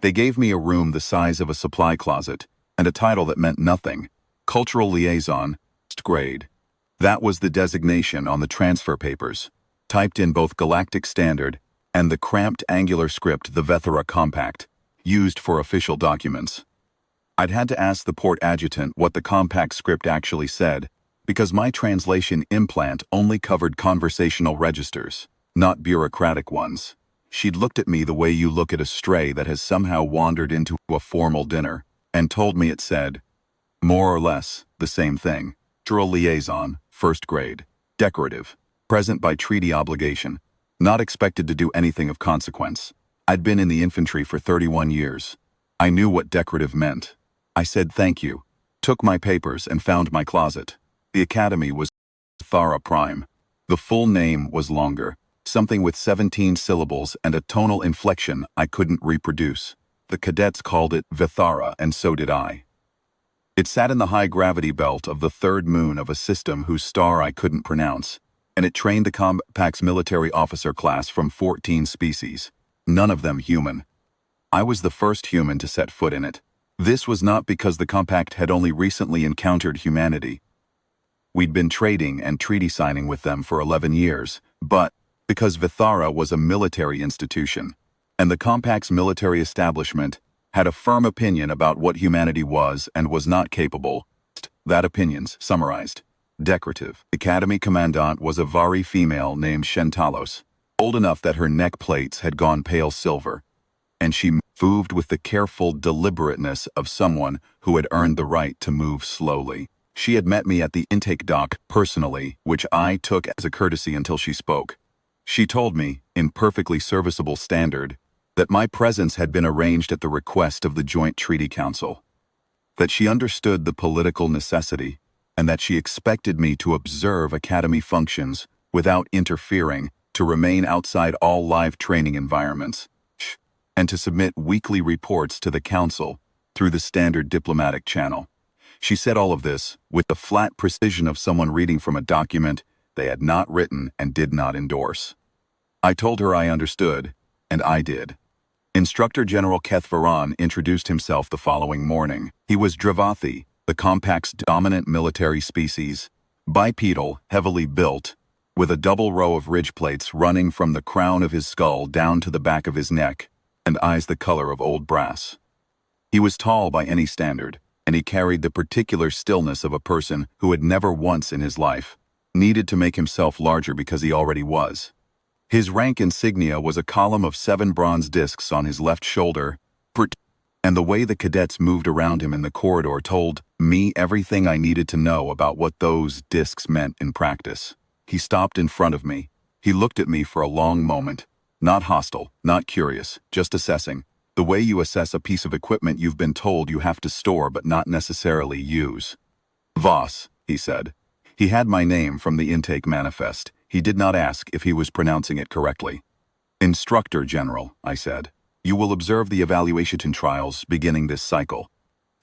They gave me a room the size of a supply closet and a title that meant nothing: Cultural Liaison, first grade. That was the designation on the transfer papers, typed in both Galactic Standard and the cramped angular script the Vethera Compact, used for official documents. I'd had to ask the port adjutant what the compact script actually said, because my translation implant only covered conversational registers, not bureaucratic ones. She'd looked at me the way you look at a stray that has somehow wandered into a formal dinner, and told me it said, more or less, the same thing. Cultural Liaison, first grade. Decorative. Present by treaty obligation. Not expected to do anything of consequence. I'd been in the infantry for 31 years. I knew what decorative meant. I said thank you, took my papers and found my closet. The academy was Vethera Prime. The full name was longer, something with 17 syllables and a tonal inflection I couldn't reproduce. The cadets called it Vethera, and so did I. It sat in the high gravity belt of the third moon of a system whose star I couldn't pronounce, and it trained the compact's military officer class from 14 species, none of them human. I was the first human to set foot in it. This was not because the compact had only recently encountered humanity. We'd been trading and treaty signing with them for 11 years, but because Vethera was a military institution, and the compact's military establishment had a firm opinion about what humanity was and was not capable. That opinion's summarized. Decorative. Academy commandant was a Vari female named Shentalos, old enough that her neck plates had gone pale silver, and she moved with the careful deliberateness of someone who had earned the right to move slowly. She had met me at the intake dock personally, which I took as a courtesy until she spoke. She told me, in perfectly serviceable standard, that my presence had been arranged at the request of the Joint Treaty Council, that she understood the political necessity, and that she expected me to observe Academy functions without interfering, to remain outside all live training environments, and to submit weekly reports to the Council through the standard diplomatic channel. She said all of this with the flat precision of someone reading from a document they had not written and did not endorse. I told her I understood, and I did. Instructor General Keth Varan introduced himself the following morning. He was Dravathi, the compact's dominant military species, bipedal, heavily built, with a double row of ridge plates running from the crown of his skull down to the back of his neck, and eyes the color of old brass. He was tall by any standard, and he carried the particular stillness of a person who had never once in his life needed to make himself larger because he already was. His rank insignia was a column of 7 bronze discs on his left shoulder, and the way the cadets moved around him in the corridor told me everything I needed to know about what those discs meant in practice. He stopped in front of me. He looked at me for a long moment, not hostile, not curious, just assessing, the way you assess a piece of equipment you've been told you have to store but not necessarily use. Voss, he said. He had my name from the intake manifest. He did not ask if he was pronouncing it correctly. Instructor General, I said. You will observe the evaluation trials beginning this cycle.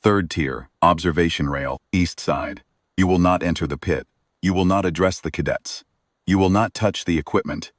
Third tier, observation rail, east side. You will not enter the pit. You will not address the cadets. You will not touch the equipment.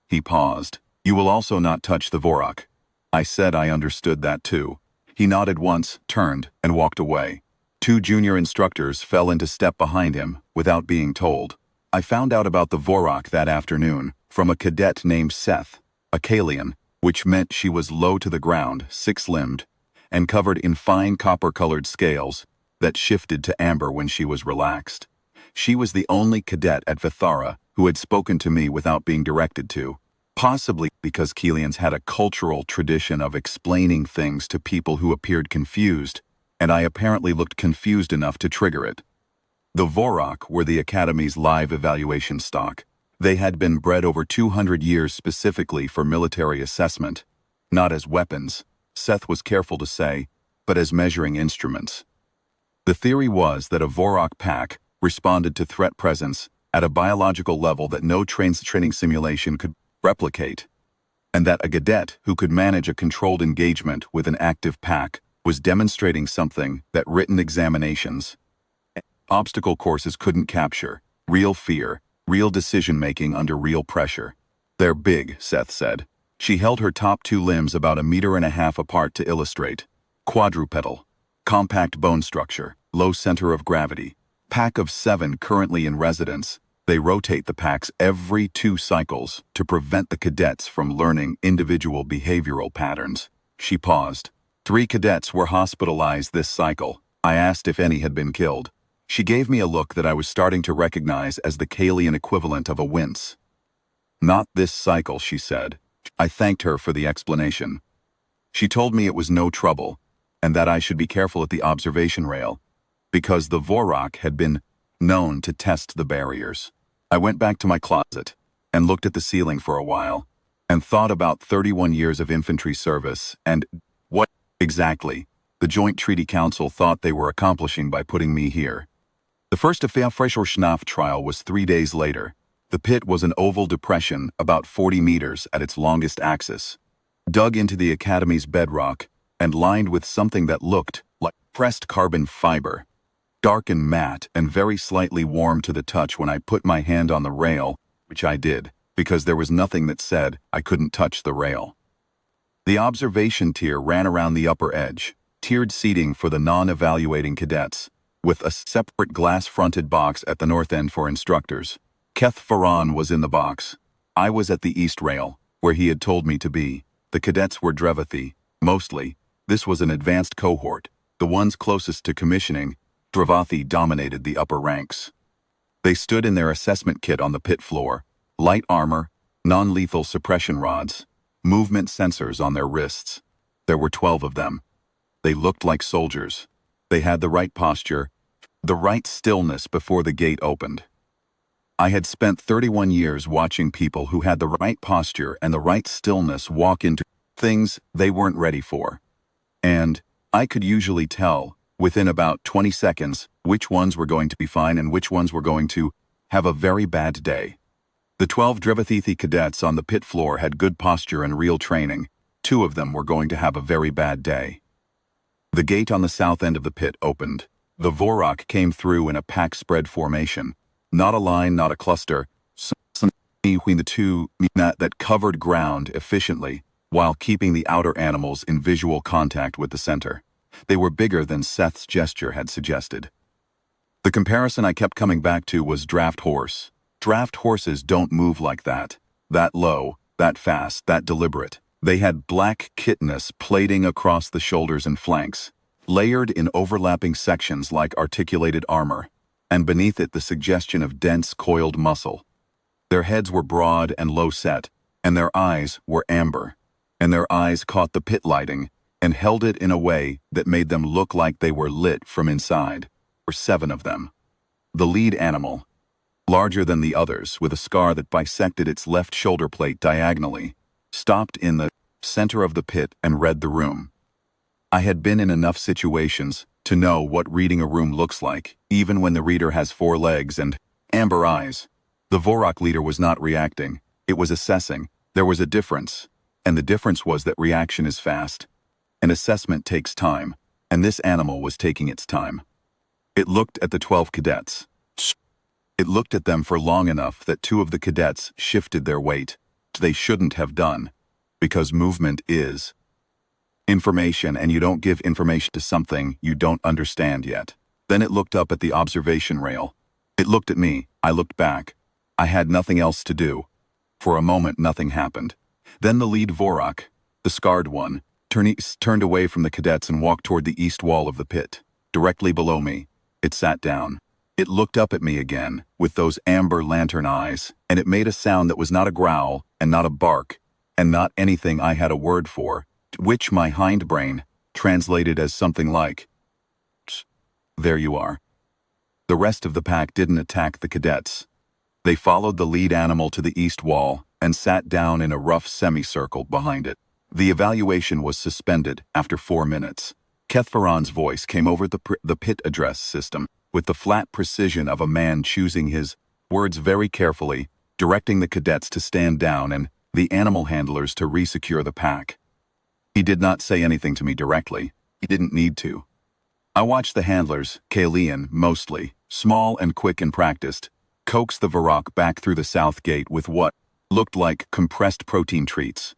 He paused. You will also not touch the Vorak. I said I understood that too. He nodded once, turned, and walked away. 2 junior instructors fell into step behind him, without being told. I found out about the Vorak that afternoon from a cadet named Seth, a Kalian, which meant she was low to the ground, 6-limbed, and covered in fine copper-colored scales that shifted to amber when she was relaxed. She was the only cadet at Vethera who had spoken to me without being directed to, possibly because Kalians had a cultural tradition of explaining things to people who appeared confused, and I apparently looked confused enough to trigger it. The Vorak were the Academy's live evaluation stock. They had been bred over 200 years specifically for military assessment, not as weapons, Seth was careful to say, but as measuring instruments. The theory was that a Vorak pack responded to threat presence at a biological level that no training simulation could replicate, and that a cadet who could manage a controlled engagement with an active pack was demonstrating something that written examinations, obstacle courses couldn't capture: real fear, real decision-making under real pressure. They're big, Seth said. She held her top two limbs about 1.5 meters apart to illustrate. Quadrupedal. Compact bone structure, low center of gravity. Pack of 7 currently in residence. They rotate the packs every 2 cycles to prevent the cadets from learning individual behavioral patterns. She paused. 3 cadets were hospitalized this cycle. I asked if any had been killed. She gave me a look that I was starting to recognize as the Kalian equivalent of a wince. Not this cycle, she said. I thanked her for the explanation. She told me it was no trouble, and that I should be careful at the observation rail, because the Vorak had been known to test the barriers. I went back to my closet and looked at the ceiling for a while, and thought about 31 years of infantry service and what exactly the Joint Treaty Council thought they were accomplishing by putting me here. The first Freischnaf trial was 3 days later. The pit was an oval depression about 40 meters at its longest axis, dug into the Academy's bedrock and lined with something that looked like pressed carbon fiber, dark and matte and very slightly warm to the touch when I put my hand on the rail, which I did, because there was nothing that said I couldn't touch the rail. The observation tier ran around the upper edge, tiered seating for the non-evaluating cadets, with a separate glass-fronted box at the north end for instructors. Keth Farran was in the box. I was at the east rail, where he had told me to be. The cadets were Drevathi, mostly. This was an advanced cohort. The ones closest to commissioning, Drevathi dominated the upper ranks. They stood in their assessment kit on the pit floor. Light armor, non-lethal suppression rods, movement sensors on their wrists. There were 12 of them. They looked like soldiers. They had the right posture, the right stillness before the gate opened. I had spent 31 years watching people who had the right posture and the right stillness walk into things they weren't ready for. And I could usually tell, within about 20 seconds, which ones were going to be fine and which ones were going to have a very bad day. The 12 Drevathi cadets on the pit floor had good posture and real training. 2 of them were going to have a very bad day. The gate on the south end of the pit opened. The Vorak came through in a pack spread formation. Not a line, not a cluster, something between the two that covered ground efficiently while keeping the outer animals in visual contact with the center. They were bigger than Seth's gesture had suggested. The comparison I kept coming back to was draft horse. Draft horses don't move like that. That low, that fast, that deliberate. They had black chitinous plating across the shoulders and flanks, layered in overlapping sections like articulated armor, and beneath it the suggestion of dense coiled muscle. Their heads were broad and low-set, and their eyes were amber, and their eyes caught the pit lighting and held it in a way that made them look like they were lit from inside. There were 7 of them. The lead animal, larger than the others with a scar that bisected its left shoulder plate diagonally, stopped in the center of the pit and read the room. I had been in enough situations to know what reading a room looks like, even when the reader has 4 legs and amber eyes. The Vorak leader was not reacting. It was assessing. There was a difference, and the difference was that reaction is fast. An assessment takes time, and this animal was taking its time. It looked at the 12 cadets. It looked at them for long enough that 2 of the cadets shifted their weight. They shouldn't have done, because movement is information, and you don't give information to something you don't understand yet. Then it looked up at the observation rail. It looked at me. I looked back. I had nothing else to do. For a moment, nothing happened. Then the lead Vorak, the scarred one, turned away from the cadets and walked toward the east wall of the pit. Directly below me, it sat down. It looked up at me again, with those amber lantern eyes, and it made a sound that was not a growl, and not a bark, and not anything I had a word for, which my hindbrain translated as something like, "There you are." The rest of the pack didn't attack the cadets. They followed the lead animal to the east wall and sat down in a rough semicircle behind it. The evaluation was suspended after 4 minutes. Keth Farran's voice came over the pit address system with the flat precision of a man choosing his words very carefully, directing the cadets to stand down and the animal handlers to resecure the pack. He did not say anything to me directly. He didn't need to. I watched the handlers, Kalian mostly, small and quick and practiced, coax the Vorak back through the south gate with what looked like compressed protein treats.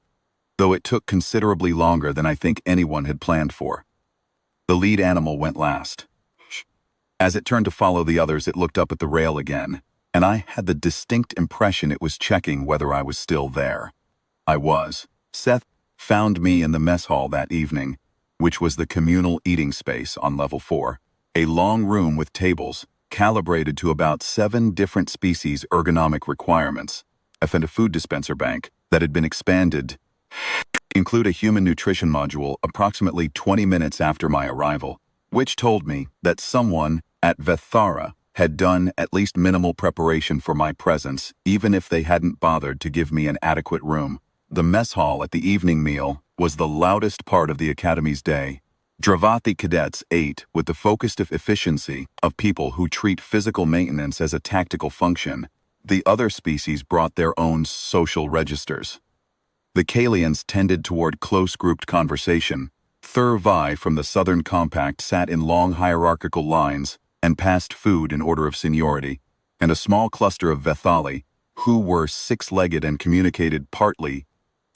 though it took considerably longer than I think anyone had planned for. The lead animal went last. As it turned to follow the others, it looked up at the rail again, and I had the distinct impression it was checking whether I was still there. I was. Seth found me in the mess hall that evening, which was the communal eating space on level 4, a long room with tables, calibrated to about 7 different species ergonomic requirements, and a food dispenser bank that had been expanded include a human nutrition module approximately 20 minutes after my arrival, which told me that someone at Vethara had done at least minimal preparation for my presence, even if they hadn't bothered to give me an adequate room. The mess hall at the evening meal was the loudest part of the Academy's day. Dravati cadets ate with the focused efficiency of people who treat physical maintenance as a tactical function. The other species brought their own social registers. The Kalians tended toward close-grouped conversation. Thurvi from the Southern Compact sat in long hierarchical lines and passed food in order of seniority, and a small cluster of Vethali, who were six-legged and communicated partly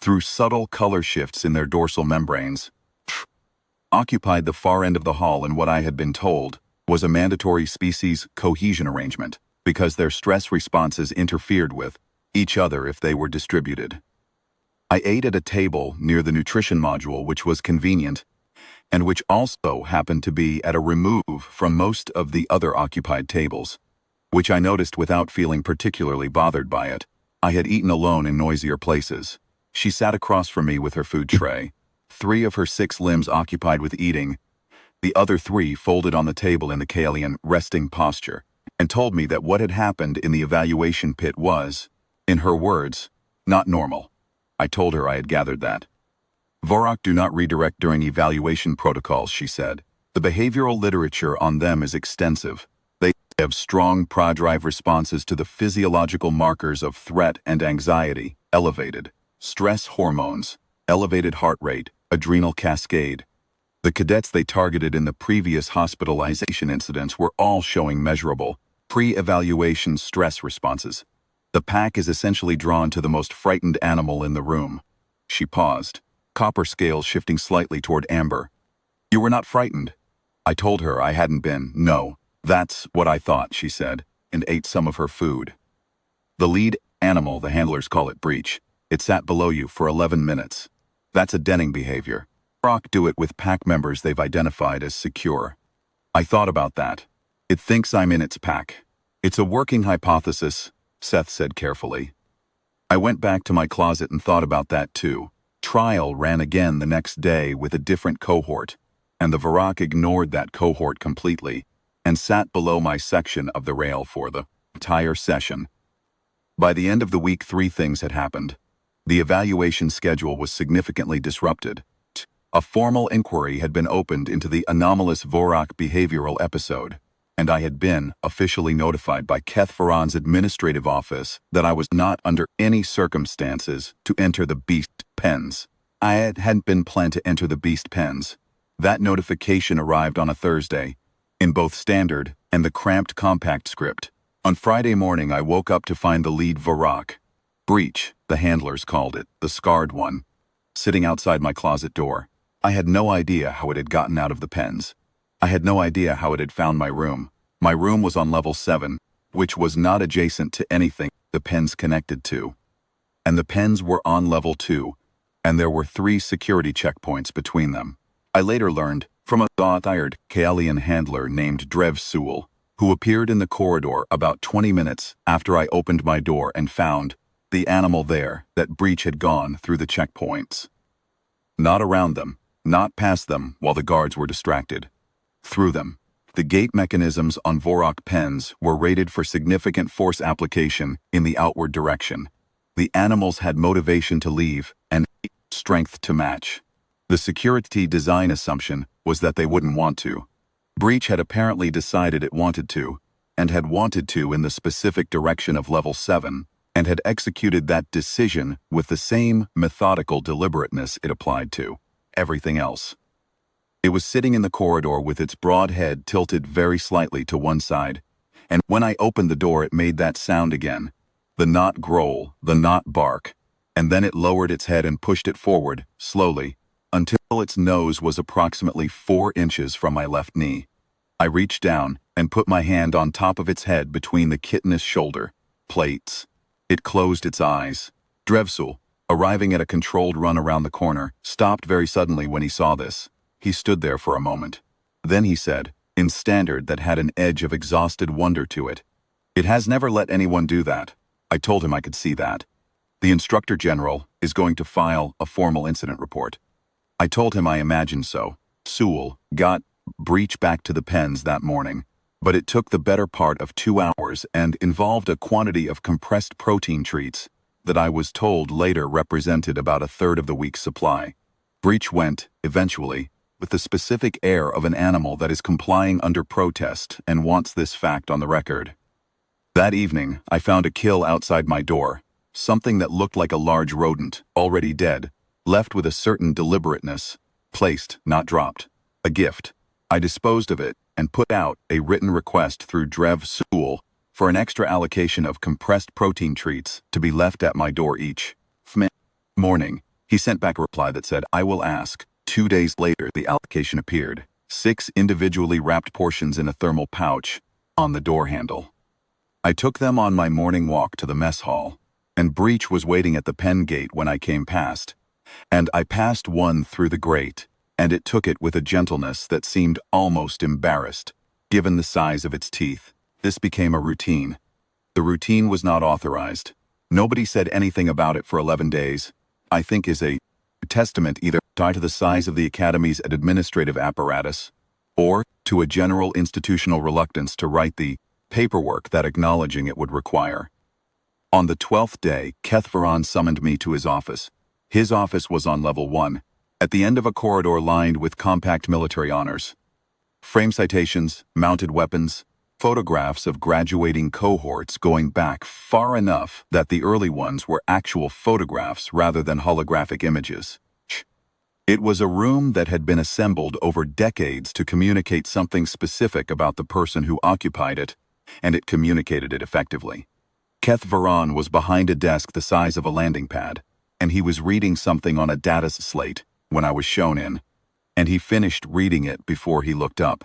through subtle color shifts in their dorsal membranes, occupied the far end of the hall in what I had been told was a mandatory species cohesion arrangement, because their stress responses interfered with each other if they were distributed. I ate at a table near the nutrition module, which was convenient, and which also happened to be at a remove from most of the other occupied tables, which I noticed without feeling particularly bothered by it. I had eaten alone in noisier places. She sat across from me with her food tray, 3 of her 6 limbs occupied with eating, the other 3 folded on the table in the Kalian resting posture, and told me that what had happened in the evaluation pit was, in her words, not normal. I told her I had gathered that. Vorak do not redirect during evaluation protocols, she said. The behavioral literature on them is extensive. They have strong prodrive responses to the physiological markers of threat and anxiety, elevated stress hormones, elevated heart rate, adrenal cascade. The cadets they targeted in the previous hospitalization incidents were all showing measurable, pre-evaluation stress responses. The pack is essentially drawn to the most frightened animal in the room. She paused, copper scales shifting slightly toward amber. You were not frightened? I told her I hadn't been. No, that's what I thought, she said, and ate some of her food. The lead animal, the handlers call it breach. It sat below you for 11 minutes. That's a denning behavior. Rock do it with pack members they've identified as secure. I thought about that. It thinks I'm in its pack. It's a working hypothesis, Seth said carefully. I went back to my closet and thought about that too. Trial ran again the next day with a different cohort, and the Varak ignored that cohort completely and sat below my section of the rail for the entire session. By the end of the week, 3 things had happened. The evaluation schedule was significantly disrupted. A formal inquiry had been opened into the anomalous Vorak behavioral episode, and I had been officially notified by Keth Farron's administrative office that I was not under any circumstances to enter the beast pens. I hadn't been planned to enter the beast pens. That notification arrived on a Thursday, in both standard and the cramped compact script. On Friday morning, I woke up to find the lead Vorak, Breach, the handlers called it, the scarred one, sitting outside my closet door. I had no idea how it had gotten out of the pens. I had no idea how it had found my room. My room was on level 7, which was not adjacent to anything the pens connected to. And the pens were on level 2, and there were 3 security checkpoints between them. I later learned from a tired Kaelian handler named Drev Sewell, who appeared in the corridor about 20 minutes after I opened my door and found the animal there that Breach had gone through the checkpoints. Not around them, not past them while the guards were distracted. Through them. The gate mechanisms on Vorak pens were rated for significant force application in the outward direction. The animals had motivation to leave and strength to match. The security design assumption was that they wouldn't want to. Breach had apparently decided it wanted to, and had wanted to in the specific direction of level 7, and had executed that decision with the same methodical deliberateness it applied to everything else. It was sitting in the corridor with its broad head tilted very slightly to one side, and when I opened the door it made that sound again, the not growl, the not bark, and then it lowered its head and pushed it forward, slowly, until its nose was approximately 4 inches from my left knee. I reached down and put my hand on top of its head between the chitinous shoulder plates. It closed its eyes. Drevsul, arriving at a controlled run around the corner, stopped very suddenly when he saw this. He stood there for a moment. Then he said, in standard that had an edge of exhausted wonder to it, "It has never let anyone do that." I told him I could see that. "The Instructor General is going to file a formal incident report." I told him I imagined so. Sewell got Breach back to the pens that morning, but it took the better part of 2 hours and involved a quantity of compressed protein treats that I was told later represented about a third of the week's supply. Breach went, eventually, with the specific air of an animal that is complying under protest and wants this fact on the record. That evening, I found a kill outside my door, something that looked like a large rodent, already dead, left with a certain deliberateness, placed, not dropped. A gift. I disposed of it and put out a written request through Drev Sewell for an extra allocation of compressed protein treats to be left at my door each morning. He sent back a reply that said, "I will ask." 2 days later, the allocation appeared. 6 individually wrapped portions in a thermal pouch on the door handle. I took them on my morning walk to the mess hall, and Breach was waiting at the pen gate when I came past. And I passed one through the grate, and it took it with a gentleness that seemed almost embarrassed, given the size of its teeth. This became a routine. The routine was not authorized. Nobody said anything about it for 11 days. I think is a testament either to the size of the Academy's administrative apparatus, or to a general institutional reluctance to write the paperwork that acknowledging it would require. On the 12th day, Keth Varan summoned me to his office. His office was on level 1, at the end of a corridor lined with compact military honors. Frame citations, mounted weapons, photographs of graduating cohorts going back far enough that the early ones were actual photographs rather than holographic images. It was a room that had been assembled over decades to communicate something specific about the person who occupied it, and it communicated it effectively. Keth Varan was behind a desk the size of a landing pad, and he was reading something on a data slate when I was shown in, and he finished reading it before he looked up,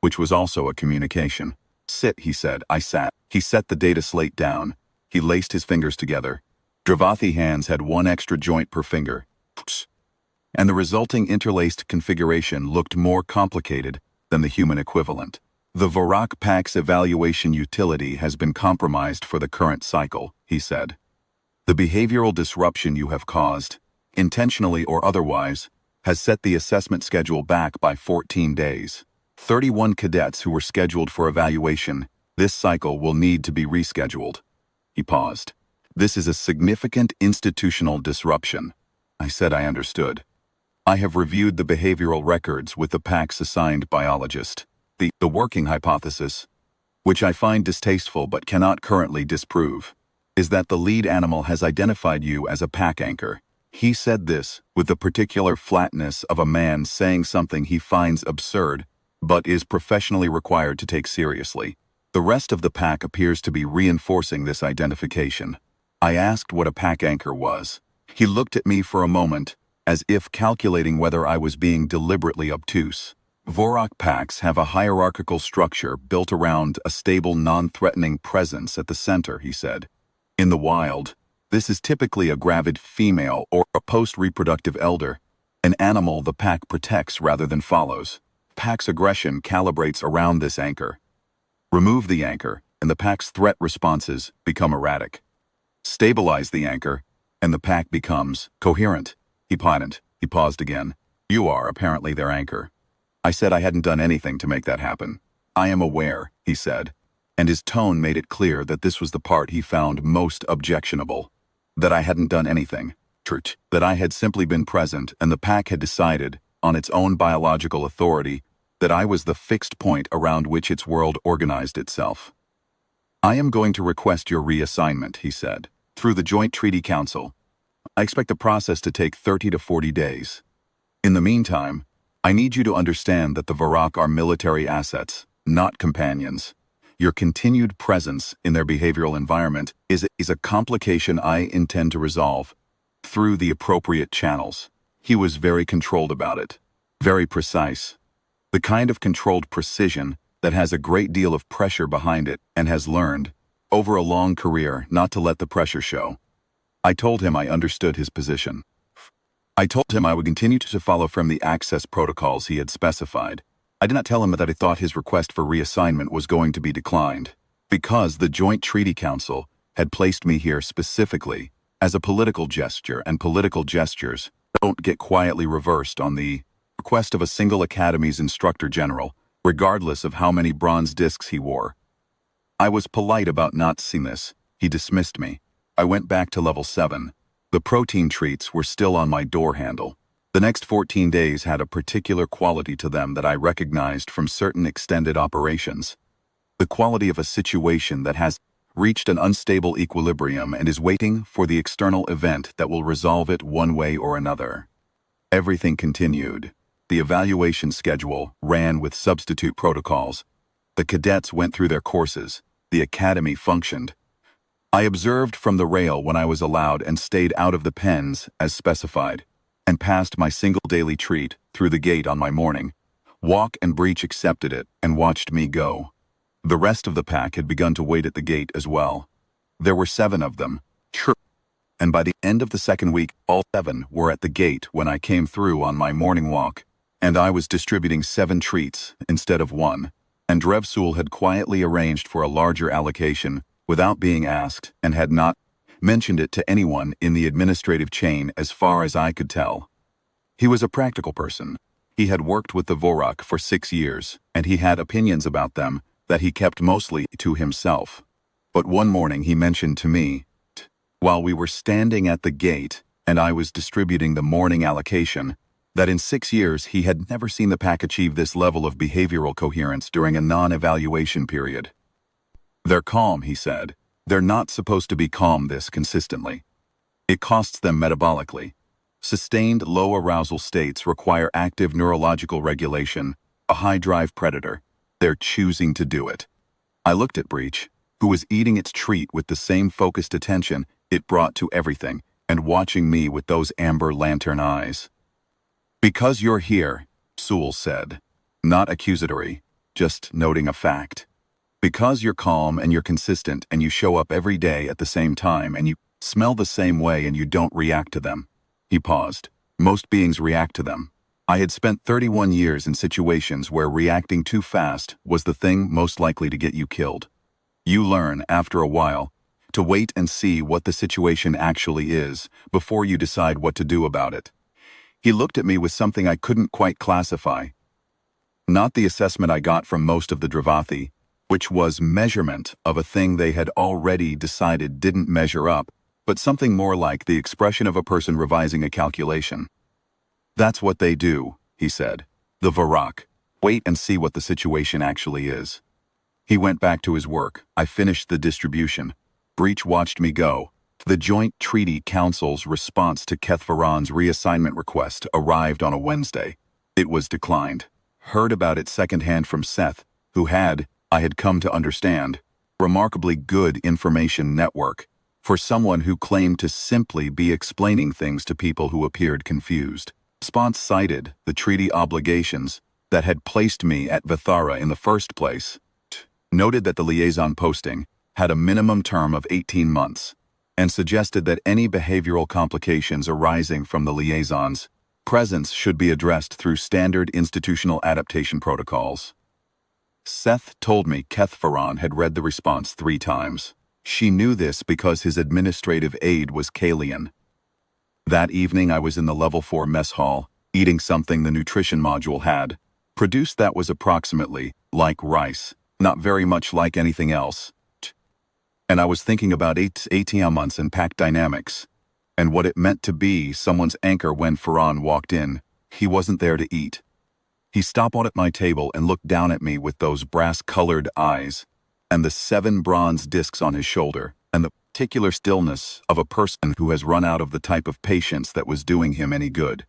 which was also a communication. "Sit," he said. I sat. He set the data slate down. He laced his fingers together. Dravathi hands had 1 extra joint per finger, and the resulting interlaced configuration looked more complicated than the human equivalent. "The Varrock Pack's evaluation utility has been compromised for the current cycle," he said. "The behavioral disruption you have caused, intentionally or otherwise, has set the assessment schedule back by 14 days. 31 cadets who were scheduled for evaluation this cycle will need to be rescheduled." He paused. "This is a significant institutional disruption." I said I understood. "I have reviewed the behavioral records with the Pack's assigned biologist. The working hypothesis, which I find distasteful but cannot currently disprove, is that the lead animal has identified you as a pack anchor." He said this with the particular flatness of a man saying something he finds absurd but is professionally required to take seriously. The rest of the pack appears to be reinforcing this identification. I asked what a pack anchor was. He looked at me for a moment, as if calculating whether I was being deliberately obtuse. Vorak packs have a hierarchical structure built around a stable, non-threatening presence at the center, he said. In the wild, this is typically a gravid female or a post-reproductive elder, an animal the pack protects rather than follows. Pack's aggression calibrates around this anchor. Remove the anchor, and the pack's threat responses become erratic. Stabilize the anchor, and the pack becomes coherent. He paused again. "You are apparently their anchor." I said I hadn't done anything to make that happen. "I am aware," he said, and his tone made it clear that this was the part he found most objectionable. That I hadn't done anything. That I had simply been present and the pack had decided, on its own biological authority, that I was the fixed point around which its world organized itself. "I am going to request your reassignment," he said, "through the Joint Treaty Council. I expect the process to take 30 to 40 days. In the meantime, I need you to understand that the Varrock are military assets, not companions. Your continued presence in their behavioral environment is a complication I intend to resolve, through the appropriate channels. He was very controlled about it. Very precise. The kind of controlled precision that has a great deal of pressure behind it and has learned, over a long career, not to let the pressure show. I told him I understood his position. I told him I would continue to follow from the access protocols he had specified. I did not tell him that I thought his request for reassignment was going to be declined, because the Joint Treaty Council had placed me here specifically as a political gesture, and political gestures don't get quietly reversed on the request of a single Academy's Instructor General, regardless of how many bronze discs he wore. I was polite about not seeing this. He dismissed me. I went back to level 7. The protein treats were still on my door handle. The next 14 days had a particular quality to them that I recognized from certain extended operations. The quality of a situation that has reached an unstable equilibrium and is waiting for the external event that will resolve it one way or another. Everything continued. The evaluation schedule ran with substitute protocols. The cadets went through their courses. The academy functioned. I observed from the rail when I was allowed and stayed out of the pens as specified, and passed my single daily treat through the gate on my morning. Walk and Breach accepted it and watched me go. The rest of the pack had begun to wait at the gate as well. There were 7 of them, and by the end of the second week, all 7 were at the gate when I came through on my morning walk, and I was distributing 7 treats instead of 1, and Drevsul had quietly arranged for a larger allocation without being asked and had not mentioned it to anyone in the administrative chain as far as I could tell. He was a practical person. He had worked with the Vorak for 6 years, and he had opinions about them that he kept mostly to himself. But one morning he mentioned to me, while we were standing at the gate and I was distributing the morning allocation, that in 6 years he had never seen the pack achieve this level of behavioral coherence during a non-evaluation period. They're calm, he said. They're not supposed to be calm this consistently. It costs them metabolically. Sustained low arousal states require active neurological regulation, a high-drive predator. They're choosing to do it. I looked at Breach, who was eating its treat with the same focused attention it brought to everything, and watching me with those amber lantern eyes. Because you're here, Sewell said. Not accusatory, just noting a fact. Because you're calm and you're consistent and you show up every day at the same time and you smell the same way and you don't react to them. He paused. Most beings react to them. I had spent 31 years in situations where reacting too fast was the thing most likely to get you killed. You learn, after a while, to wait and see what the situation actually is before you decide what to do about it. He looked at me with something I couldn't quite classify. Not the assessment I got from most of the Dravathi, which was measurement of a thing they had already decided didn't measure up, but something more like the expression of a person revising a calculation. That's what they do, he said. The Vorak. Wait and see what the situation actually is. He went back to his work. I finished the distribution. Breach watched me go. The Joint Treaty Council's response to Kethvaran's reassignment request arrived on a Wednesday. It was declined. Heard about it secondhand from Seth, who had, I had come to understand, remarkably good information network for someone who claimed to simply be explaining things to people who appeared confused. Spons cited the treaty obligations that had placed me at Vithara in the first place, noted that the liaison posting had a minimum term of 18 months, and suggested that any behavioral complications arising from the liaison's presence should be addressed through standard institutional adaptation protocols. Seth told me Kethvaran had read the response 3 times. She knew this because his administrative aide was Kalian. That evening I was in the level 4 mess hall, eating something the nutrition module had produced that was approximately like rice, not very much like anything else. And I was thinking about ATM months and pack dynamics, and what it meant to be someone's anchor when Farhan walked in. He wasn't there to eat. He stopped at my table and looked down at me with those brass-colored eyes, and the 7 bronze discs on his shoulder, and the particular stillness of a person who has run out of the type of patience that was doing him any good.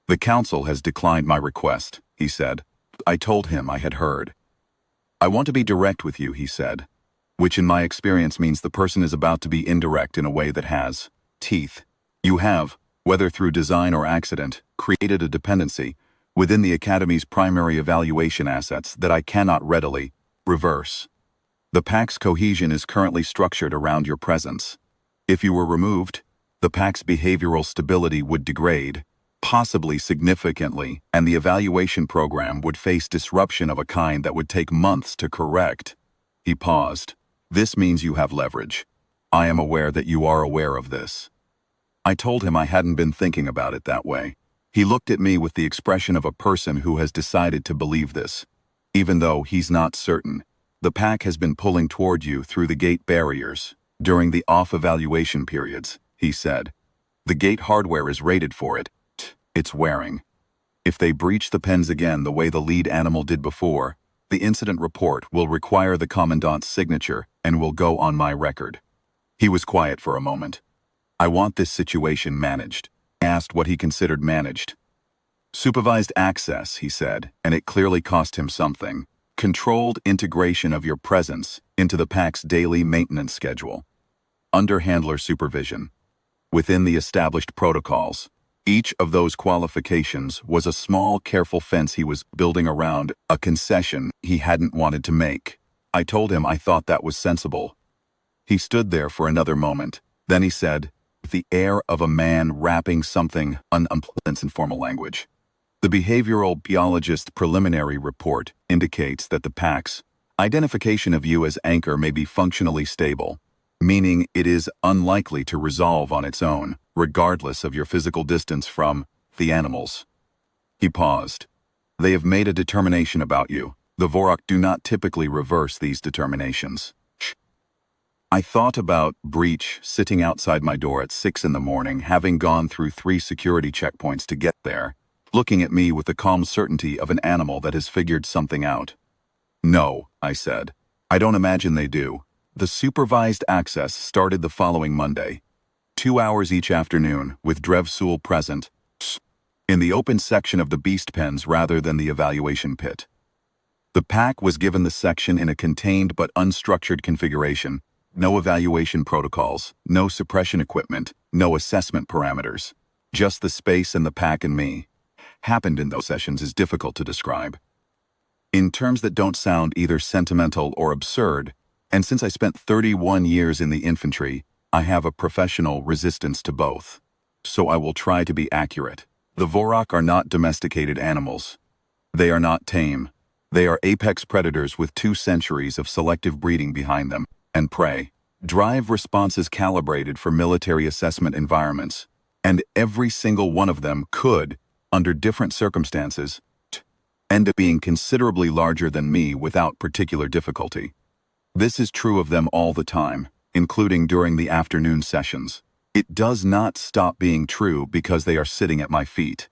The council has declined my request, he said. I told him I had heard. I want to be direct with you, he said, which in my experience means the person is about to be indirect in a way that has teeth. You have, whether through design or accident, created a dependency within the Academy's primary evaluation assets that I cannot readily reverse. The pack's cohesion is currently structured around your presence. If you were removed, the pack's behavioral stability would degrade, possibly significantly, and the evaluation program would face disruption of a kind that would take months to correct. He paused. This means you have leverage. I am aware that you are aware of this. I told him I hadn't been thinking about it that way. He looked at me with the expression of a person who has decided to believe this. Even though he's not certain, the pack has been pulling toward you through the gate barriers during the off-evaluation periods, he said. The gate hardware is rated for it. It's wearing. If they breach the pens again the way the lead animal did before, the incident report will require the commandant's signature and will go on my record. He was quiet for a moment. I want this situation managed. I asked what he considered managed. Supervised access, he said, and it clearly cost him something. Controlled integration of your presence into the pack's daily maintenance schedule. Under handler supervision. Within the established protocols. Each of those qualifications was a small, careful fence he was building around a concession he hadn't wanted to make. I told him I thought that was sensible. He stood there for another moment. Then he said, with the air of a man rapping something unpleasant in formal language. The behavioral biologist preliminary report indicates that the pack's identification of you as anchor may be functionally stable, meaning it is unlikely to resolve on its own, regardless of your physical distance from the animals. He paused. They have made a determination about you. The Vorok do not typically reverse these determinations. I thought about Breach sitting outside my door at 6 in the morning, having gone through 3 security checkpoints to get there, looking at me with the calm certainty of an animal that has figured something out. No, I said. I don't imagine they do. The supervised access started the following Monday. 2 hours each afternoon, with Drevsul present, in the open section of the beast pens rather than the evaluation pit. The pack was given the section in a contained but unstructured configuration. No evaluation protocols, no suppression equipment, no assessment parameters. Just the space and the pack and me. Happened in those sessions is difficult to describe. In terms that don't sound either sentimental or absurd, and since I spent 31 years in the infantry, I have a professional resistance to both. So I will try to be accurate. The Vorok are not domesticated animals. They are not tame. They are apex predators with 2 centuries of selective breeding behind them, and prey. Drive responses calibrated for military assessment environments, and every single one of them could, under different circumstances, end up being considerably larger than me without particular difficulty. This is true of them all the time, including during the afternoon sessions. It does not stop being true because they are sitting at my feet.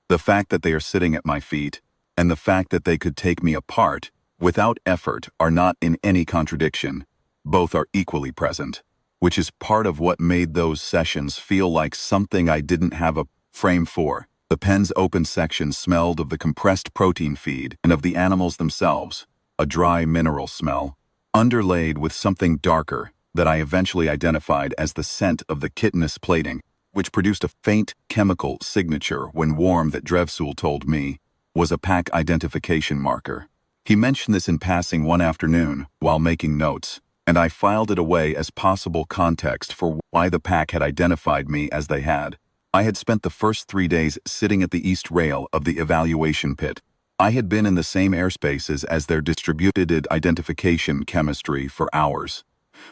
The fact that they are sitting at my feet, and the fact that they could take me apart, without effort, are not in any contradiction. Both are equally present, which is part of what made those sessions feel like something I didn't have a frame for. The pen's open section smelled of the compressed protein feed and of the animals themselves, a dry mineral smell, underlaid with something darker that I eventually identified as the scent of the chitinous plating, which produced a faint chemical signature when warm that Drevsul told me was a pack identification marker. He mentioned this in passing one afternoon while making notes, and I filed it away as possible context for why the pack had identified me as they had. I had spent the first 3 days sitting at the east rail of the evaluation pit. I had been in the same airspaces as their distributed identification chemistry for hours.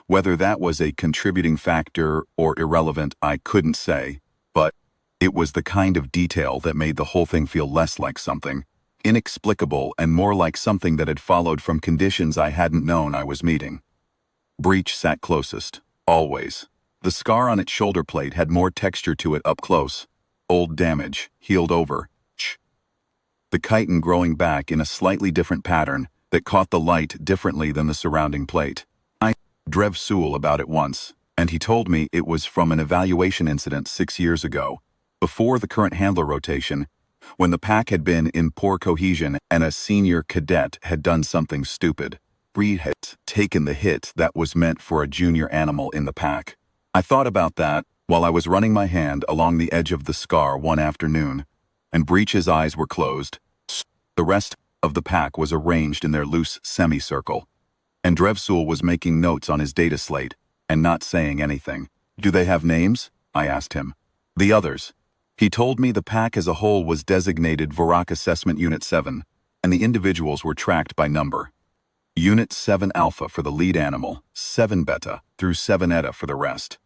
Whether that was a contributing factor or irrelevant, I couldn't say, but it was the kind of detail that made the whole thing feel less like something inexplicable and more like something that had followed from conditions I hadn't known I was meeting. Breach sat closest, always. The scar on its shoulder plate had more texture to it up close. Old damage, healed over. The chitin growing back in a slightly different pattern that caught the light differently than the surrounding plate. I Drevsul about it once, and he told me it was from an evaluation incident 6 years ago, before the current handler rotation, when the pack had been in poor cohesion and a senior cadet had done something stupid. Breed had taken the hit that was meant for a junior animal in the pack. I thought about that while I was running my hand along the edge of the scar one afternoon, and Breach's eyes were closed. The rest of the pack was arranged in their loose semicircle, and Drevsul was making notes on his data slate and not saying anything. "Do they have names?" I asked him. "The others." He told me the pack as a whole was designated Vorak Assessment Unit 7, and the individuals were tracked by number. Unit 7 Alpha for the lead animal, 7 Beta through 7 Eta for the rest.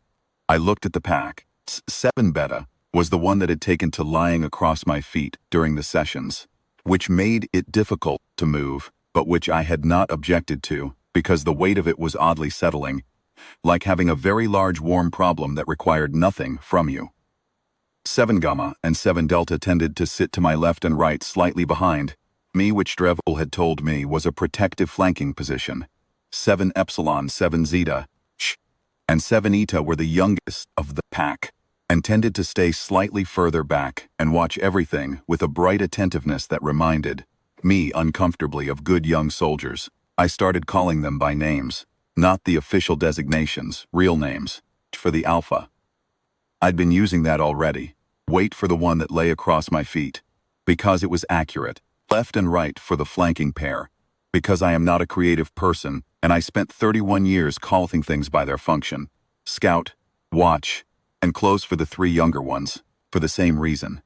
I looked at the pack. 7 Beta was the one that had taken to lying across my feet during the sessions, which made it difficult to move, but which I had not objected to because the weight of it was oddly settling, like having a very large warm problem that required nothing from you. 7 Gamma and 7 Delta tended to sit to my left and right slightly behind me, which Drevsul had told me was a protective flanking position. 7 Epsilon, 7 Zeta, and 7 Eta were the youngest of the pack, and tended to stay slightly further back and watch everything with a bright attentiveness that reminded me uncomfortably of good young soldiers. I started calling them by names, not the official designations, real names, for the Alpha. I'd been using that already. Wait for the one that lay across my feet, because it was accurate. Left and right for the flanking pair, because I am not a creative person, and I spent 31 years calling things by their function. Scout, watch, and close for the 3 younger ones, for the same reason.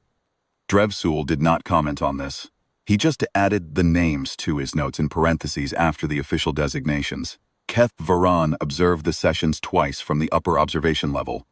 Drevsul did not comment on this. He just added the names to his notes in parentheses after the official designations. Keth Varan observed the sessions twice from the upper observation level.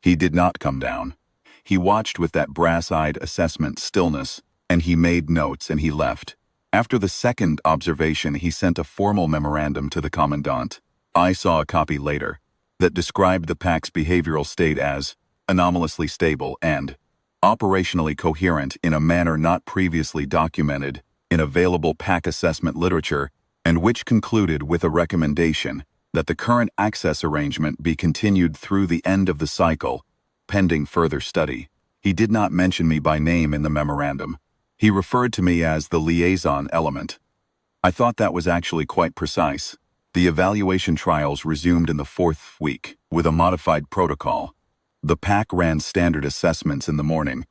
He did not come down. He watched with that brass-eyed assessment stillness, and he made notes and he left. After the second observation, he sent a formal memorandum to the commandant. I saw a copy later that described the pack's behavioral state as anomalously stable and operationally coherent in a manner not previously documented in available pack assessment literature, and which concluded with a recommendation that the current access arrangement be continued through the end of the cycle, pending further study. He did not mention me by name in the memorandum. He referred to me as the liaison element. I thought that was actually quite precise. The evaluation trials resumed in the 4th week with a modified protocol. The pack ran standard assessments in the morning,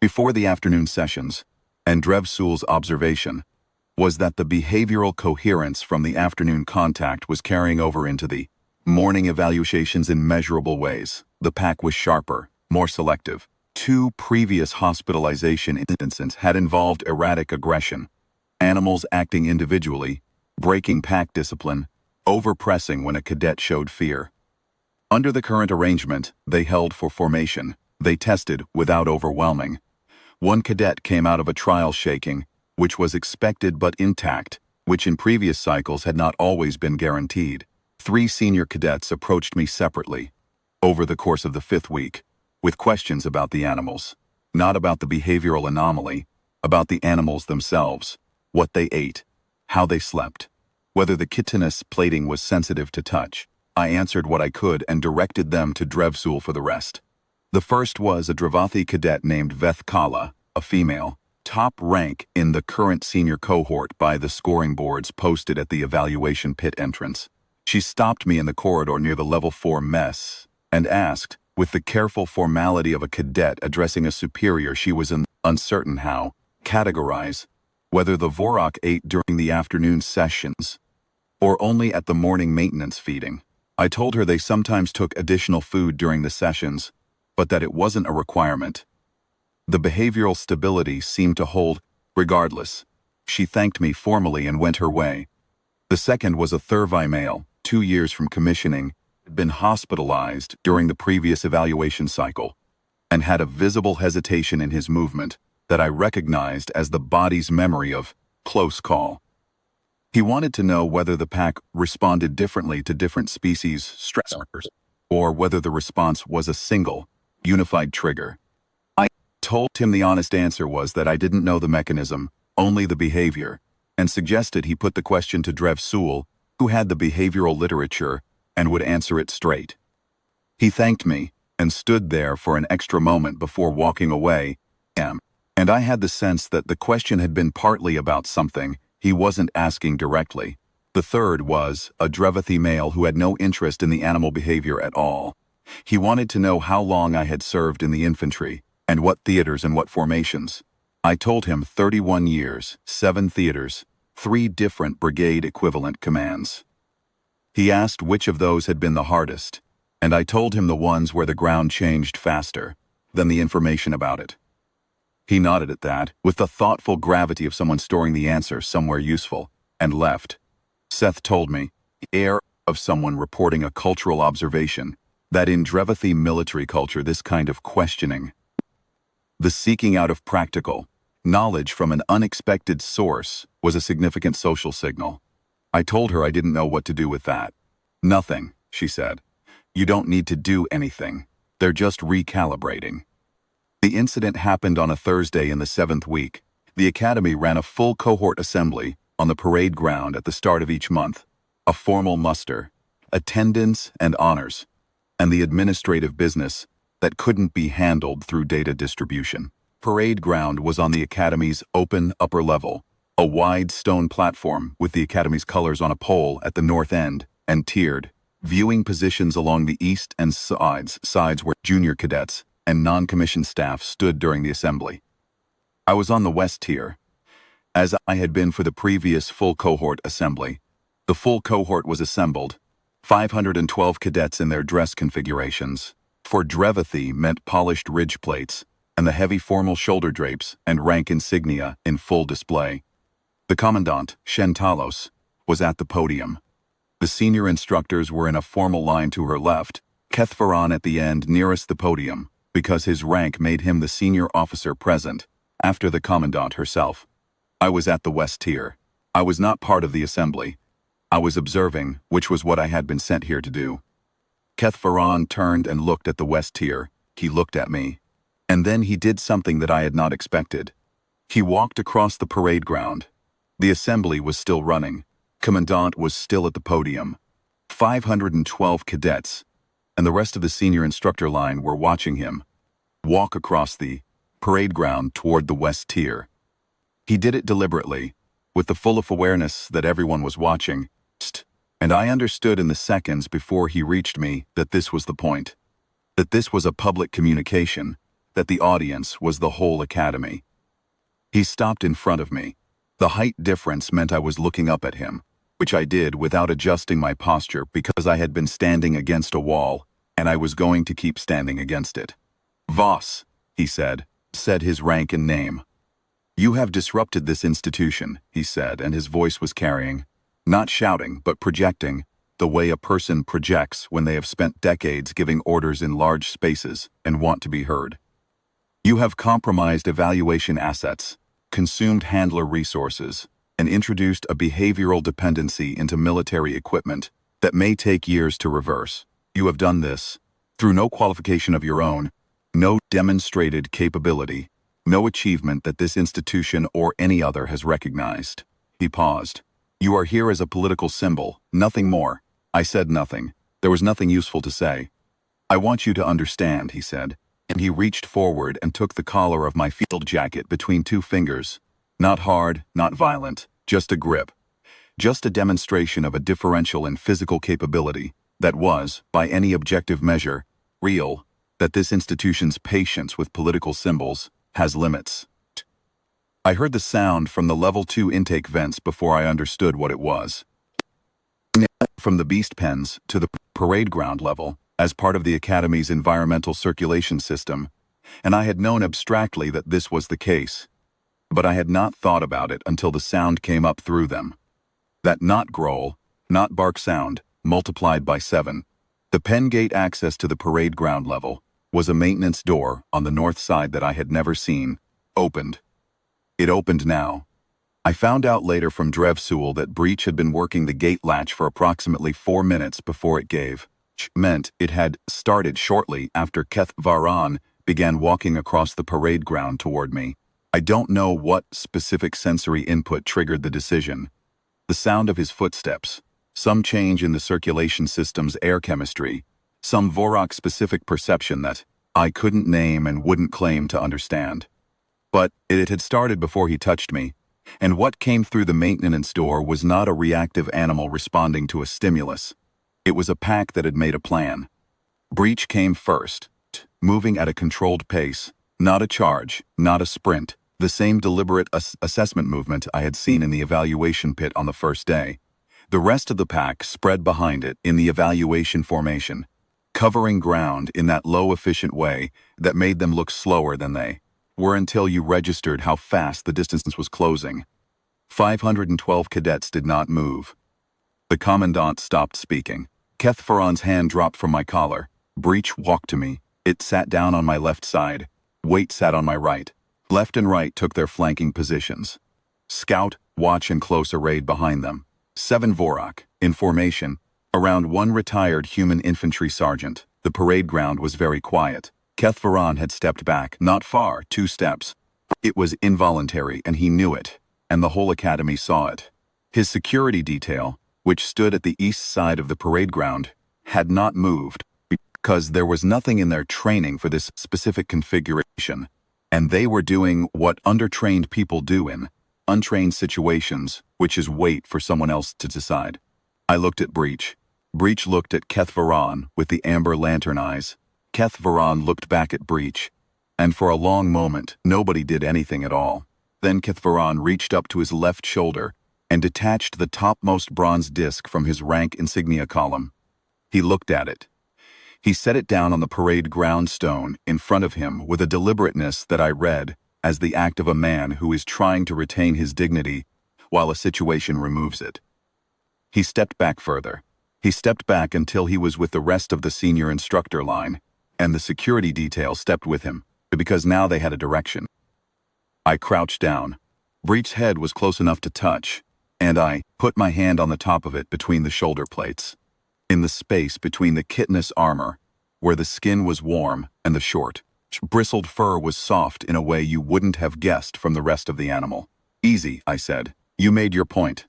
before the afternoon sessions, and Drevsul's observation was that the behavioral coherence from the afternoon contact was carrying over into the morning evaluations in measurable ways. The pack was sharper, more selective. 2 previous hospitalization instances had involved erratic aggression, animals acting individually, breaking pack discipline, overpressing when a cadet showed fear. Under the current arrangement, they held for formation. They tested without overwhelming. 1 cadet came out of a trial shaking, which was expected but intact, which in previous cycles had not always been guaranteed. 3 senior cadets approached me separately, over the course of the 5th week, with questions about the animals. Not about the behavioral anomaly, about the animals themselves, what they ate, how they slept, whether the chitinous plating was sensitive to touch. I answered what I could and directed them to Drevsul for the rest. The first was a Dravathi cadet named Veth Kala, a female, top rank in the current senior cohort by the scoring boards posted at the evaluation pit entrance. She stopped me in the corridor near the level 4 mess and asked, with the careful formality of a cadet addressing a superior she was uncertain how, categorize, whether the Vorak ate during the afternoon sessions or only at the morning maintenance feeding. I told her they sometimes took additional food during the sessions, but that it wasn't a requirement. The behavioral stability seemed to hold regardless. She thanked me formally and went her way. The second was a Thurvi male, 2 years from commissioning, had been hospitalized during the previous evaluation cycle, and had a visible hesitation in his movement that I recognized as the body's memory of close call. He wanted to know whether the pack responded differently to different species stressors, or whether the response was a single, unified trigger. I told him the honest answer was that I didn't know the mechanism, only the behavior, and suggested he put the question to Drevsul, who had the behavioral literature and would answer it straight. He thanked me and stood there for an extra moment before walking away, and I had the sense that the question had been partly about something he wasn't asking directly. The third was a Dravathi male who had no interest in the animal behavior at all. He wanted to know how long I had served in the infantry, and what theaters and what formations. I told him 31 years, 7 theaters, 3 different brigade equivalent commands. He asked which of those had been the hardest, and I told him the ones where the ground changed faster than the information about it. He nodded at that, with the thoughtful gravity of someone storing the answer somewhere useful, and left. Seth told me, the air of someone reporting a cultural observation, that in Drevathi military culture this kind of questioning, the seeking out of practical knowledge from an unexpected source, was a significant social signal. I told her I didn't know what to do with that. Nothing, she said. You don't need to do anything. They're just recalibrating. The incident happened on a Thursday in the 7th week. The Academy ran a full cohort assembly on the parade ground at the start of each month. A formal muster, attendance and honors, and the administrative business that couldn't be handled through data distribution. Parade ground was on the Academy's open upper level, a wide stone platform with the Academy's colors on a pole at the north end, and tiered, viewing positions along the east and sides where junior cadets and non-commissioned staff stood during the assembly. I was on the west tier, as I had been for the previous full cohort assembly. The full cohort was assembled, 512 cadets in their dress configurations. For Drevathi meant polished ridge plates, and the heavy formal shoulder drapes and rank insignia in full display. The commandant, Shentalos, was at the podium. The senior instructors were in a formal line to her left, Kethvaran at the end nearest the podium, because his rank made him the senior officer present, after the commandant herself. I was at the west tier. I was not part of the assembly. I was observing, which was what I had been sent here to do. Kethvaran turned and looked at the west tier. He looked at me. And then he did something that I had not expected. He walked across the parade ground. The assembly was still running. Commandant was still at the podium. 512 cadets, and the rest of the senior instructor line were watching him walk across the parade ground toward the west tier. He did it deliberately, with the full of awareness that everyone was watching, and I understood in the seconds before he reached me that this was the point, that this was a public communication, that the audience was the whole Academy. He stopped in front of me. The height difference meant I was looking up at him, which I did without adjusting my posture because I had been standing against a wall, and I was going to keep standing against it. Voss, he said his rank and name. You have disrupted this institution, he said, and his voice was carrying, not shouting, but projecting, the way a person projects when they have spent decades giving orders in large spaces and want to be heard. You have compromised evaluation assets, consumed handler resources, and introduced a behavioral dependency into military equipment that may take years to reverse. You have done this through no qualification of your own, no demonstrated capability, no achievement that this institution or any other has recognized. He paused. You are here as a political symbol, nothing more. I said nothing. There was nothing useful to say. I want you to understand, he said, and he reached forward and took the collar of my field jacket between 2 fingers. Not hard, not violent, just a grip. Just a demonstration of a differential in physical capability that was, by any objective measure, real, that this institution's patience with political symbols has limits. I heard the sound from the level 2 intake vents before I understood what it was. From the beast pens to the parade ground level, as part of the Academy's environmental circulation system, and I had known abstractly that this was the case, but I had not thought about it until the sound came up through them. That not growl, not bark sound, multiplied by 7. The pen gate access to the parade ground level was a maintenance door on the north side that I had never seen, opened. It opened now. I found out later from Drevsul that Breach had been working the gate latch for approximately 4 minutes before it gave, which meant it had started shortly after Kethvaran began walking across the parade ground toward me. I don't know what specific sensory input triggered the decision. The sound of his footsteps, some change in the circulation system's air chemistry, some Vorak-specific perception that I couldn't name and wouldn't claim to understand. But it had started before he touched me, and what came through the maintenance door was not a reactive animal responding to a stimulus. It was a pack that had made a plan. Breach came first, moving at a controlled pace, not a charge, not a sprint, the same deliberate assessment movement I had seen in the evaluation pit on the first day. The rest of the pack spread behind it in the evaluation formation, covering ground in that low, efficient way that made them look slower than they were until you registered how fast the distance was closing. 512 cadets did not move. The commandant stopped speaking. Keth Farron's hand dropped from my collar. Breach walked to me. It sat down on my left side. Waite sat on my right. Left and right took their flanking positions. Scout, watch, and close arrayed behind them. 7 Vorak, in formation, around 1 retired human infantry sergeant. The parade ground was very quiet. Keth Farron had stepped back, not far, 2 steps. It was involuntary, and he knew it, and the whole academy saw it. His security detail, which stood at the east side of the parade ground, had not moved, because there was nothing in their training for this specific configuration, and they were doing what undertrained people do in untrained situations, which is wait for someone else to decide. I looked at Breach. Breach looked at Keth Farron with the amber lantern eyes. Keth Farron looked back at Breach, and for a long moment, nobody did anything at all. Then Keth Farron reached up to his left shoulder and detached the topmost bronze disc from his rank insignia column. He looked at it. He set it down on the parade ground stone in front of him with a deliberateness that I read as the act of a man who is trying to retain his dignity while a situation removes it. He stepped back further. He stepped back until he was with the rest of the senior instructor line, and the security detail stepped with him, because now they had a direction. I crouched down. Breach's head was close enough to touch, and I put my hand on the top of it between the shoulder plates, in the space between the chitinous armor, where the skin was warm and the short, bristled fur was soft in a way you wouldn't have guessed from the rest of the animal. Easy, I said. You made your point.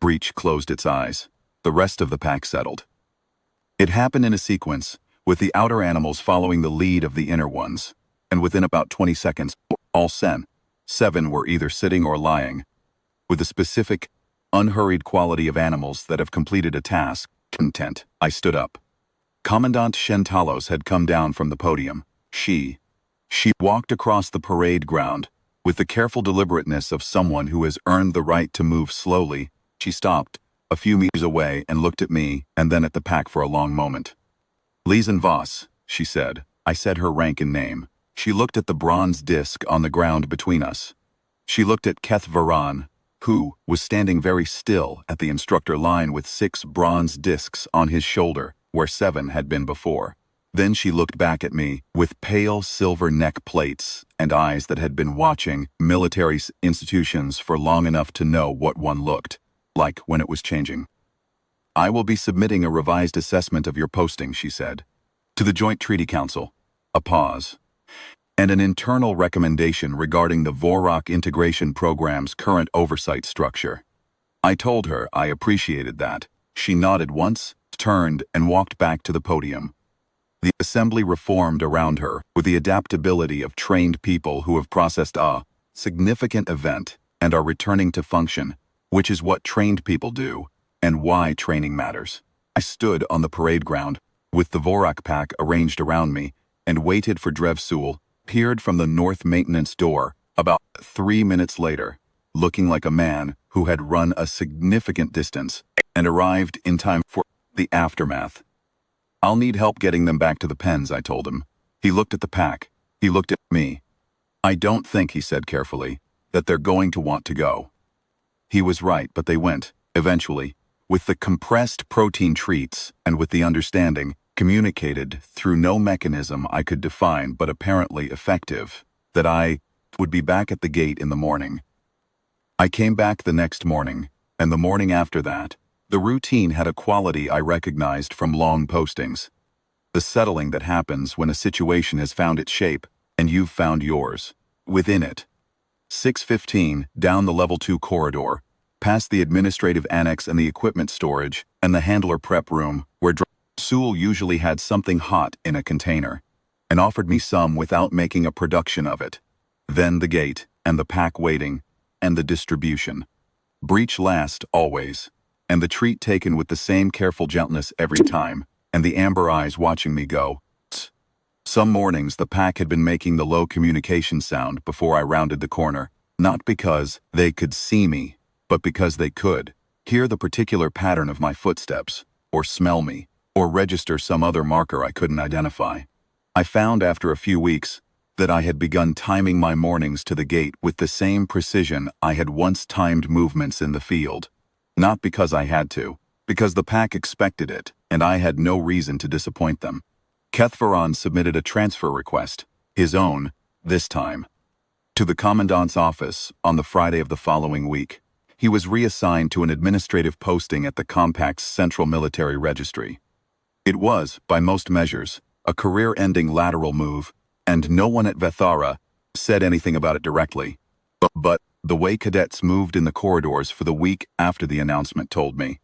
Breach closed its eyes. The rest of the pack settled. It happened in a sequence, with the outer animals following the lead of the inner ones, and within about 20 seconds, all 7 were either sitting or lying, with the specific, unhurried quality of animals that have completed a task. Content. I stood up. Commandant Shentalos had come down from the podium. She walked across the parade ground with the careful deliberateness of someone who has earned the right to move slowly. She stopped a few meters away and looked at me and then at the pack for a long moment. Liesen Voss, she said. I said her rank and name. She looked at the bronze disc on the ground between us. She looked at Keth Farron, who was standing very still at the instructor line with 6 bronze discs on his shoulder, where 7 had been before. Then she looked back at me with pale silver neck plates and eyes that had been watching military institutions for long enough to know what one looked like when it was changing. I will be submitting a revised assessment of your posting, she said, to the Joint Treaty Council. A pause. And an internal recommendation regarding the Vorak integration program's current oversight structure. I told her I appreciated that. She nodded once, turned, and walked back to the podium. The assembly reformed around her with the adaptability of trained people who have processed a significant event and are returning to function, which is what trained people do and why training matters. I stood on the parade ground with the Vorak pack arranged around me and waited for Drevsul, peered from the north maintenance door about 3 minutes later, looking like a man who had run a significant distance and arrived in time for the aftermath. I'll need help getting them back to the pens, I told him. He looked at the pack. He looked at me. I don't think, he said carefully, that they're going to want to go. He was right, but they went, eventually, with the compressed protein treats and with the understanding, communicated through no mechanism I could define but apparently effective, that I would be back at the gate in the morning. I came back the next morning, and the morning after that. The routine had a quality I recognized from long postings. The settling that happens when a situation has found its shape and you've found yours. Within it. 6:15, down the level 2 corridor, past the administrative annex and the equipment storage and the handler prep room where Drevsul usually had something hot in a container and offered me some without making a production of it. Then the gate and the pack waiting and the distribution. Breach last, always. And the treat taken with the same careful gentleness every time. and the amber eyes watching me go, tss. Some mornings the pack had been making the low communication sound before I rounded the corner, not because they could see me, but because they could hear the particular pattern of my footsteps, or smell me, or register some other marker I couldn't identify. I found after a few weeks that I had begun timing my mornings to the gate with the same precision I had once timed movements in the field. Not because I had to, because the pack expected it, and I had no reason to disappoint them. Kethvaron submitted a transfer request, his own, this time, to the Commandant's office on the Friday of the following week. He was reassigned to an administrative posting at the Compact's Central Military Registry. It was, by most measures, a career-ending lateral move, and no one at Vethara said anything about it directly. But the way cadets moved in the corridors for the week after the announcement told me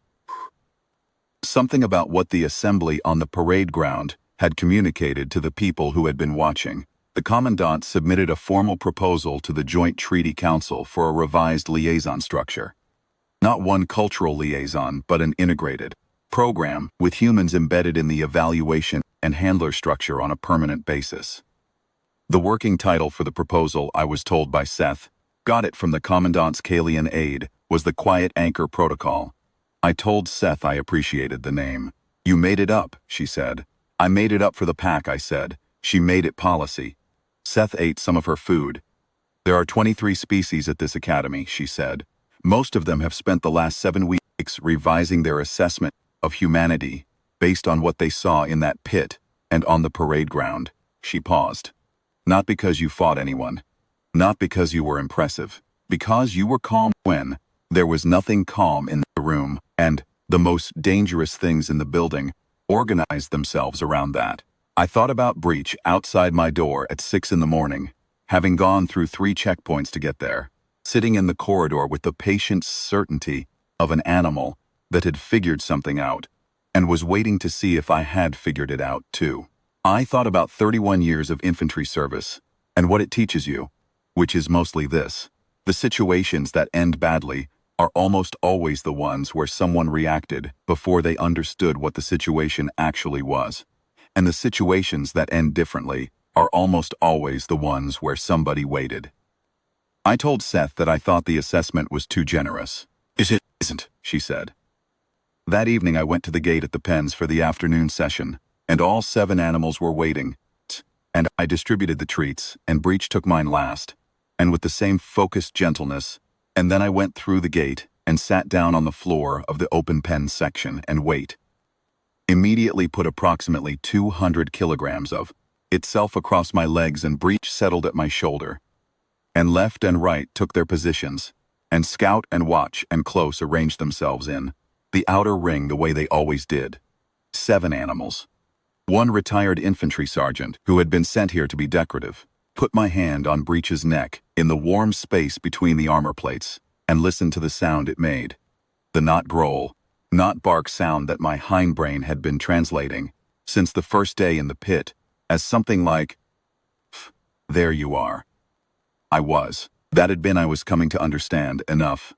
something about what the assembly on the parade ground had communicated to the people who had been watching. The Commandant submitted a formal proposal to the Joint Treaty Council for a revised liaison structure. Not one cultural liaison, but an integrated program with humans embedded in the evaluation and handler structure on a permanent basis. The working title for the proposal, I was told by Seth, got it from the Commandant's Kalian aide, was the Quiet Anchor Protocol. I told Seth I appreciated the name. You made it up, she said. I made it up for the pack, I said. She made it policy. Seth ate some of her food. There are 23 species at this academy, she said. Most of them have spent the last 7 weeks revising their assessment of humanity based on what they saw in that pit and on the parade ground. She paused. Not because you fought anyone. Not because you were impressive. Because you were calm when there was nothing calm in the room, and the most dangerous things in the building organized themselves around that. I thought about Breach outside my door at 6 in the morning, having gone through 3 checkpoints to get there, sitting in the corridor with the patient certainty of an animal that had figured something out, and was waiting to see if I had figured it out too. I thought about 31 years of infantry service, and what it teaches you, which is mostly this. The situations that end badly are almost always the ones where someone reacted before they understood what the situation actually was. And the situations that end differently are almost always the ones where somebody waited. I told Seth that I thought the assessment was too generous. Isn't, she said. That evening I went to the gate at the pens for the afternoon session, and all 7 animals were waiting, and I distributed the treats, and Breach took mine last, and with the same focused gentleness, and then I went through the gate and sat down on the floor of the open pen section and wait. Immediately put approximately 200 kilograms of itself across my legs, and Breach settled at my shoulder, and left and right took their positions, and Scout and Watch and Close arranged themselves in the outer ring the way they always did. 7 animals. 1 retired infantry sergeant, who had been sent here to be decorative, put my hand on Breach's neck in the warm space between the armor plates, and listened to the sound it made. The not growl, not bark sound that my hindbrain had been translating, since the first day in the pit, as something like, there you are. I was. That had been I was coming to understand enough